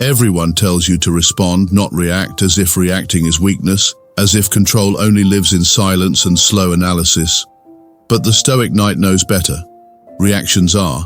Everyone tells you to respond, not react, as if reacting is weakness, as if control only lives in silence and slow analysis. But the Stoic Knight knows better. Reactions are.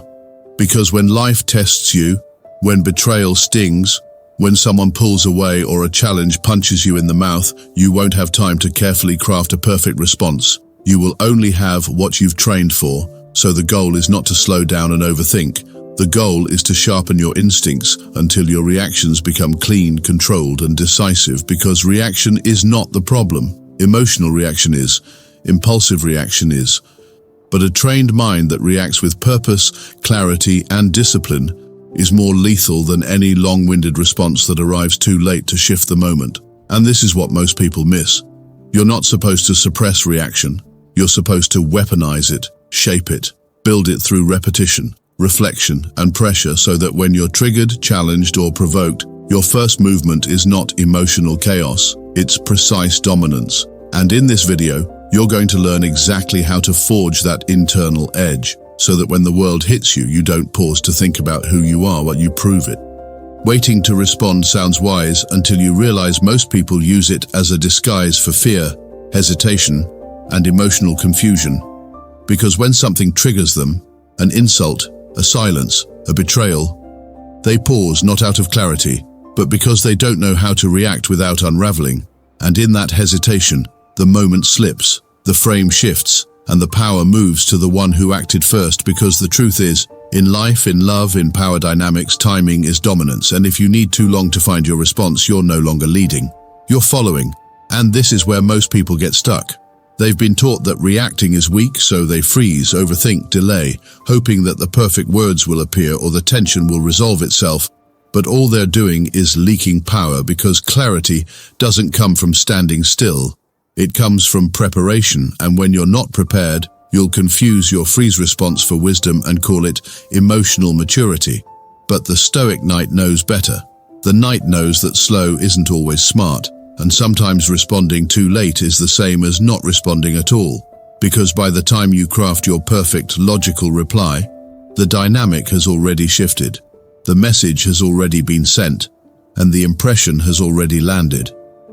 Because when life tests you, when betrayal stings, when someone pulls away or a challenge punches you in the mouth, you won't have time to carefully craft a perfect response. You will only have what you've trained for, so the goal is not to slow down and overthink. The goal is to sharpen your instincts until your reactions become clean, controlled, and decisive, because reaction is not the problem. Emotional reaction is. Impulsive reaction is. But a trained mind that reacts with purpose, clarity, and discipline is more lethal than any long-winded response that arrives too late to shift the moment. And this is what most people miss. You're not supposed to suppress reaction. You're supposed to weaponize it, shape it, build it through repetition, reflection, and pressure, so that when you're triggered, challenged, or provoked, your first movement is not emotional chaos, it's precise dominance. And in this video, you're going to learn exactly how to forge that internal edge, so that when the world hits you, you don't pause to think about who you are, but you prove it. Waiting to respond sounds wise until you realize most people use it as a disguise for fear, hesitation, and emotional confusion. Because when something triggers them, an insult, a silence, a betrayal, they pause not out of clarity, but because they don't know how to react without unraveling. And in that hesitation, the moment slips, the frame shifts, and the power moves to the one who acted first, because the truth is, in life, in love, in power dynamics, timing is dominance, and if you need too long to find your response, you're no longer leading, you're following. And this is where most people get stuck. They've been taught that reacting is weak, so they freeze, overthink, delay, hoping that the perfect words will appear or the tension will resolve itself. But all they're doing is leaking power, because clarity doesn't come from standing still. It comes from preparation, and when you're not prepared, you'll confuse your freeze response for wisdom and call it emotional maturity. But the Stoic Knight knows better. The Knight knows that slow isn't always smart, and sometimes responding too late is the same as not responding at all, because by the time you craft your perfect, logical reply, the dynamic has already shifted, the message has already been sent, and the impression has already landed.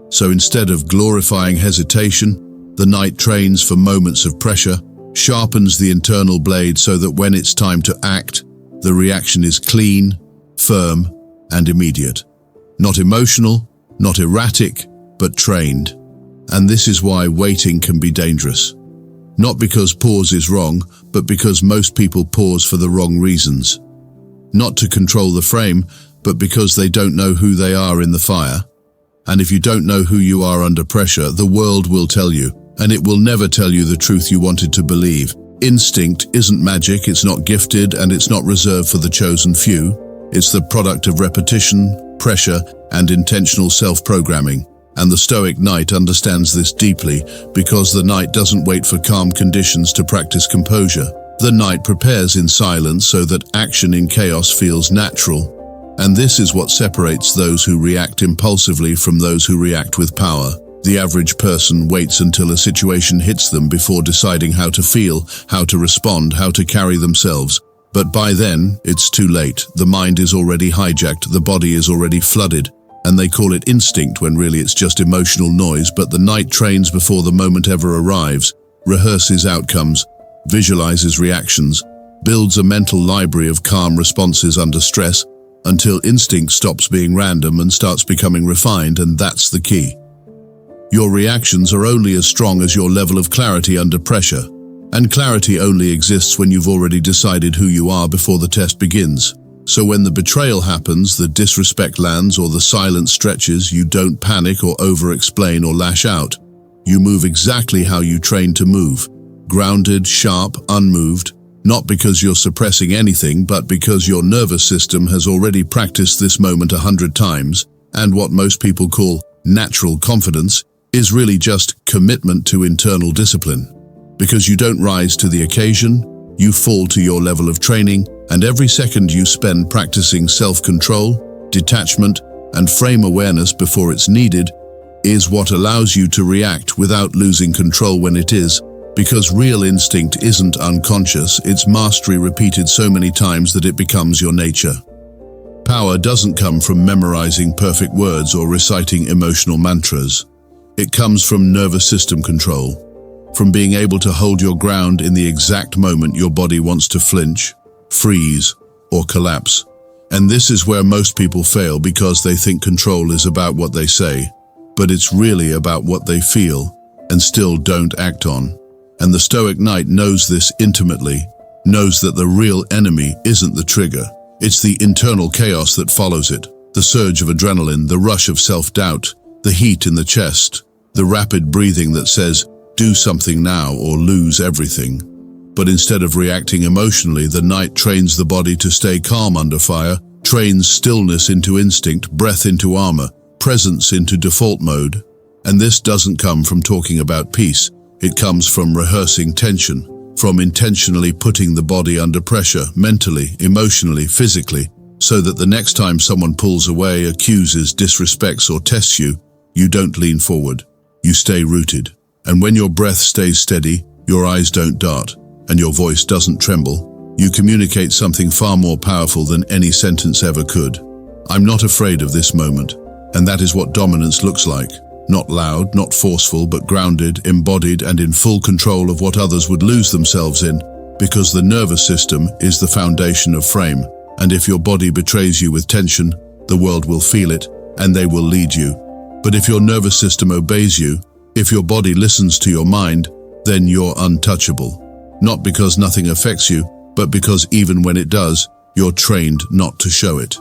So instead of glorifying hesitation, the Knight trains for moments of pressure, sharpens the internal blade so that when it's time to act, the reaction is clean, firm, and immediate. Not emotional, not erratic, but trained. And this is why waiting can be dangerous. Not because pause is wrong, but because most people pause for the wrong reasons. Not to control the frame, but because they don't know who they are in the fire. And if you don't know who you are under pressure, the world will tell you, and it will never tell you the truth you wanted to believe. Instinct isn't magic, it's not gifted, and it's not reserved for the chosen few. It's the product of repetition, pressure, and intentional self-programming. And the Stoic Knight understands this deeply, because the Knight doesn't wait for calm conditions to practice composure. The Knight prepares in silence so that action in chaos feels natural. And this is what separates those who react impulsively from those who react with power. The average person waits until a situation hits them before deciding how to feel, how to respond, how to carry themselves. But by then, it's too late. The mind is already hijacked, the body is already flooded, and they call it instinct when really it's just emotional noise. But the Knight trains before the moment ever arrives, rehearses outcomes, visualizes reactions, builds a mental library of calm responses under stress, until instinct stops being random and starts becoming refined, and that's the key. Your reactions are only as strong as your level of clarity under pressure, and clarity only exists when you've already decided who you are before the test begins. So when the betrayal happens, the disrespect lands, or the silence stretches, you don't panic or over-explain or lash out. You move exactly how you trained to move, grounded, sharp, unmoved, not because you're suppressing anything, but because your nervous system has already practiced this moment 100 times, and what most people call natural confidence is really just commitment to internal discipline. Because you don't rise to the occasion, you fall to your level of training, and every second you spend practicing self-control, detachment, and frame awareness before it's needed is what allows you to react without losing control when it is. Because real instinct isn't unconscious, it's mastery repeated so many times that it becomes your nature. Power doesn't come from memorizing perfect words or reciting emotional mantras. It comes from nervous system control, from being able to hold your ground in the exact moment your body wants to flinch, freeze, or collapse. And this is where most people fail because they think control is about what they say, but it's really about what they feel and still don't act on. And the Stoic Knight knows this intimately, knows that the real enemy isn't the trigger. It's the internal chaos that follows it, the surge of adrenaline, the rush of self-doubt, the heat in the chest, the rapid breathing that says, do something now or lose everything. But instead of reacting emotionally, the Knight trains the body to stay calm under fire, trains stillness into instinct, breath into armor, presence into default mode. And this doesn't come from talking about peace. It comes from rehearsing tension, from intentionally putting the body under pressure, mentally, emotionally, physically, so that the next time someone pulls away, accuses, disrespects, or tests you, you don't lean forward. You stay rooted. And when your breath stays steady, your eyes don't dart, and your voice doesn't tremble, you communicate something far more powerful than any sentence ever could. I'm not afraid of this moment, and that is what dominance looks like. Not loud, not forceful, but grounded, embodied, and in full control of what others would lose themselves in, because the nervous system is the foundation of frame, and if your body betrays you with tension, the world will feel it, and they will lead you. But if your nervous system obeys you, if your body listens to your mind, then you're untouchable. Not because nothing affects you, but because even when it does, you're trained not to show it.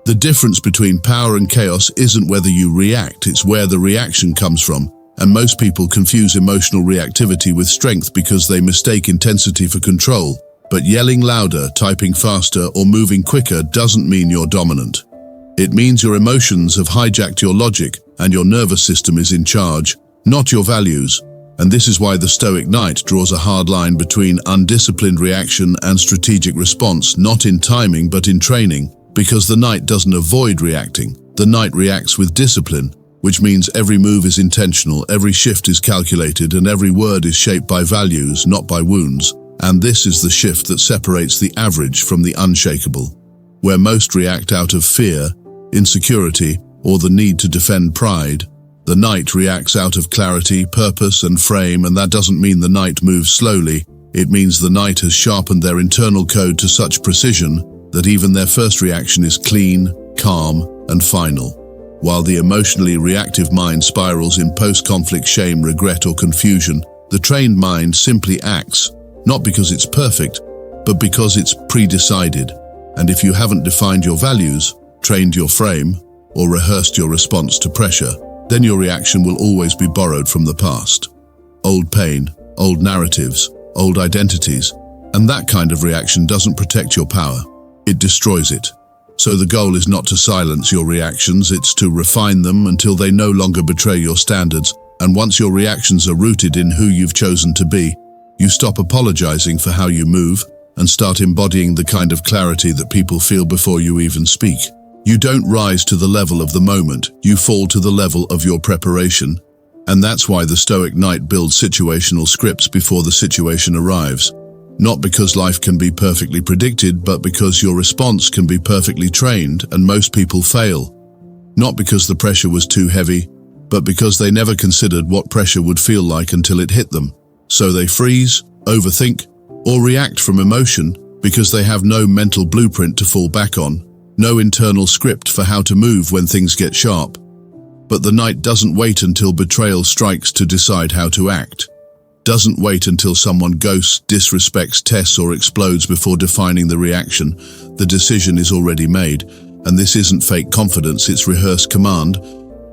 The difference between power and chaos isn't whether you react, it's where the reaction comes from. And most people confuse emotional reactivity with strength because they mistake intensity for control. But yelling louder, typing faster, or moving quicker doesn't mean you're dominant. It means your emotions have hijacked your logic and your nervous system is in charge, not your values. And this is why the Stoic Knight draws a hard line between undisciplined reaction and strategic response, not in timing but in training. Because the Knight doesn't avoid reacting, the Knight reacts with discipline, which means every move is intentional, every shift is calculated, and every word is shaped by values, not by wounds. And this is the shift that separates the average from the unshakable. Where most react out of fear, insecurity, or the need to defend pride, the Knight reacts out of clarity, purpose, and frame, and that doesn't mean the Knight moves slowly. It means the Knight has sharpened their internal code to such precision that even their first reaction is clean, calm, and final. While the emotionally reactive mind spirals in post-conflict shame, regret, or confusion, the trained mind simply acts, not because it's perfect, but because it's pre-decided. And if you haven't defined your values, trained your frame, or rehearsed your response to pressure, then your reaction will always be borrowed from the past. Old pain, old narratives, old identities, and that kind of reaction doesn't protect your power. It destroys it. So the goal is not to silence your reactions, it's to refine them until they no longer betray your standards. And once your reactions are rooted in who you've chosen to be, you stop apologizing for how you move and start embodying the kind of clarity that people feel before you even speak. You don't rise to the level of the moment, you fall to the level of your preparation. And that's why the Stoic Knight builds situational scripts before the situation arrives. Not because life can be perfectly predicted, but because your response can be perfectly trained, and most people fail. Not because the pressure was too heavy, but because they never considered what pressure would feel like until it hit them. So they freeze, overthink, or react from emotion because they have no mental blueprint to fall back on, no internal script for how to move when things get sharp. But the Knight doesn't wait until betrayal strikes to decide how to act. Doesn't wait until someone ghosts, disrespects, tests, or explodes before defining the reaction. The decision is already made, and this isn't fake confidence, it's rehearsed command.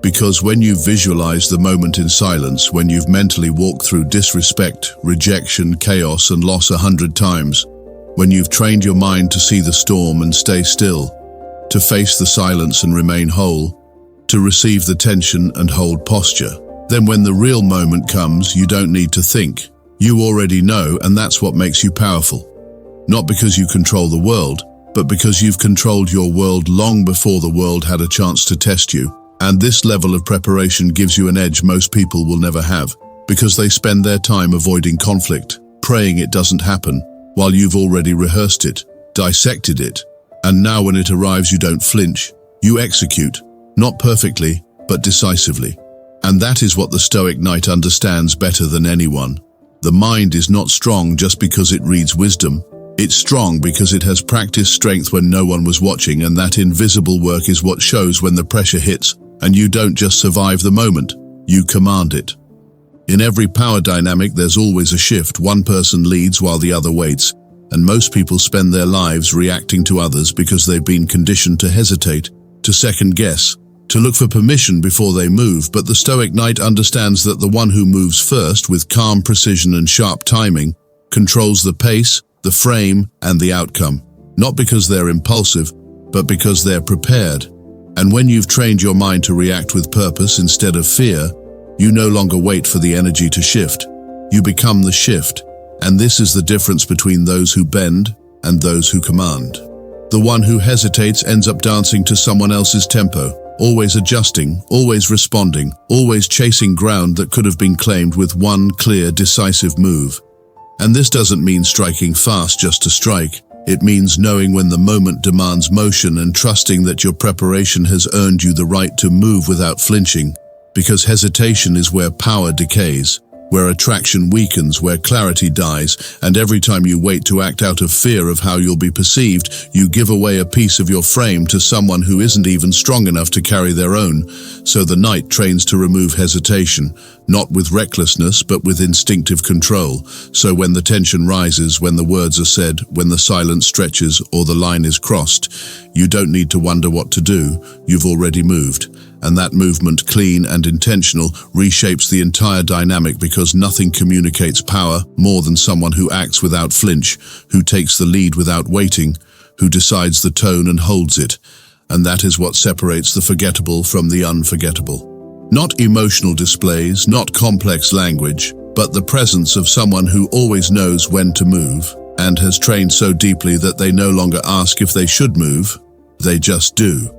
Because when you visualize the moment in silence, when you've mentally walked through disrespect, rejection, chaos, and loss 100 times, when you've trained your mind to see the storm and stay still, to face the silence and remain whole, to receive the tension and hold posture, then when the real moment comes, you don't need to think. You already know, and that's what makes you powerful. Not because you control the world, but because you've controlled your world long before the world had a chance to test you. And this level of preparation gives you an edge most people will never have, because they spend their time avoiding conflict, praying it doesn't happen, while you've already rehearsed it, dissected it, And now when it arrives, you don't flinch. You execute, not perfectly, but decisively. And that is what the Stoic Knight understands better than anyone. The mind is not strong just because it reads wisdom. It's strong because it has practiced strength when no one was watching, and that invisible work is what shows when the pressure hits, and you don't just survive the moment, you command it. In every power dynamic, there's always a shift. One person leads while the other waits, and most people spend their lives reacting to others because they've been conditioned to hesitate, to second guess, to look for permission before they move. But the Stoic Knight understands that the one who moves first with calm precision and sharp timing controls the pace, the frame, and the outcome, not because they're impulsive, but because they're prepared. And when you've trained your mind to react with purpose instead of fear, you no longer wait for the energy to shift. You become the shift. And this is the difference between those who bend and those who command. The one who hesitates ends up dancing to someone else's tempo, always adjusting, always responding, always chasing ground that could have been claimed with one clear, decisive move. And this doesn't mean striking fast just to strike. It means knowing when the moment demands motion and trusting that your preparation has earned you the right to move without flinching. Because hesitation is where power decays, where attraction weakens, where clarity dies, and every time you wait to act out of fear of how you'll be perceived, you give away a piece of your frame to someone who isn't even strong enough to carry their own. So the knight trains to remove hesitation, not with recklessness, but with instinctive control. So when the tension rises, when the words are said, when the silence stretches or the line is crossed, you don't need to wonder what to do. You've already moved. And that movement, clean and intentional, reshapes the entire dynamic, because nothing communicates power more than someone who acts without flinch, who takes the lead without waiting, who decides the tone and holds it. And that is what separates the forgettable from the unforgettable. Not emotional displays, not complex language, but the presence of someone who always knows when to move and has trained so deeply that they no longer ask if they should move, they just do.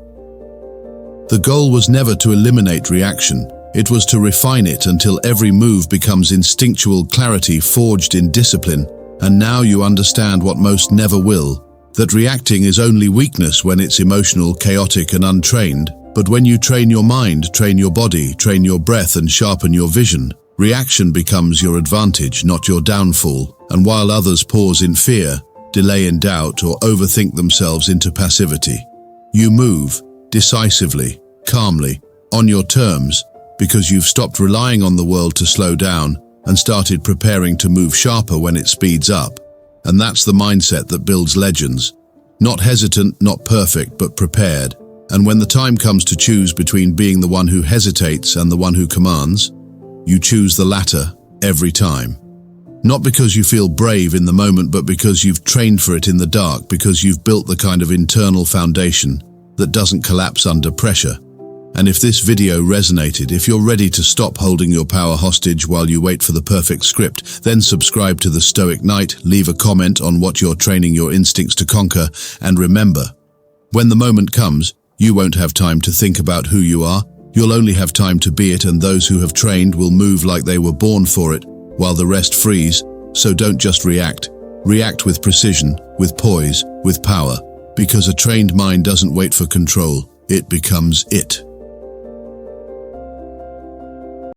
The goal was never to eliminate reaction. It was to refine it until every move becomes instinctual clarity forged in discipline. And now you understand what most never will, that reacting is only weakness when it's emotional, chaotic, and untrained. But when you train your mind, train your body, train your breath, and sharpen your vision, reaction becomes your advantage, not your downfall. And while others pause in fear, delay in doubt, or overthink themselves into passivity, you move decisively, calmly, on your terms, because you've stopped relying on the world to slow down and started preparing to move sharper when it speeds up. And that's the mindset that builds legends. Not hesitant, not perfect, but prepared. And when the time comes to choose between being the one who hesitates and the one who commands, you choose the latter every time. Not because you feel brave in the moment, but because you've trained for it in the dark, because you've built the kind of internal foundation that doesn't collapse under pressure. And if this video resonated, if you're ready to stop holding your power hostage while you wait for the perfect script, then subscribe to the Stoic Knight, leave a comment on what you're training your instincts to conquer, and remember, when the moment comes, you won't have time to think about who you are, you'll only have time to be it, and those who have trained will move like they were born for it, while the rest freeze. So don't just react. React with precision, with poise, with power. Because a trained mind doesn't wait for control, it becomes it.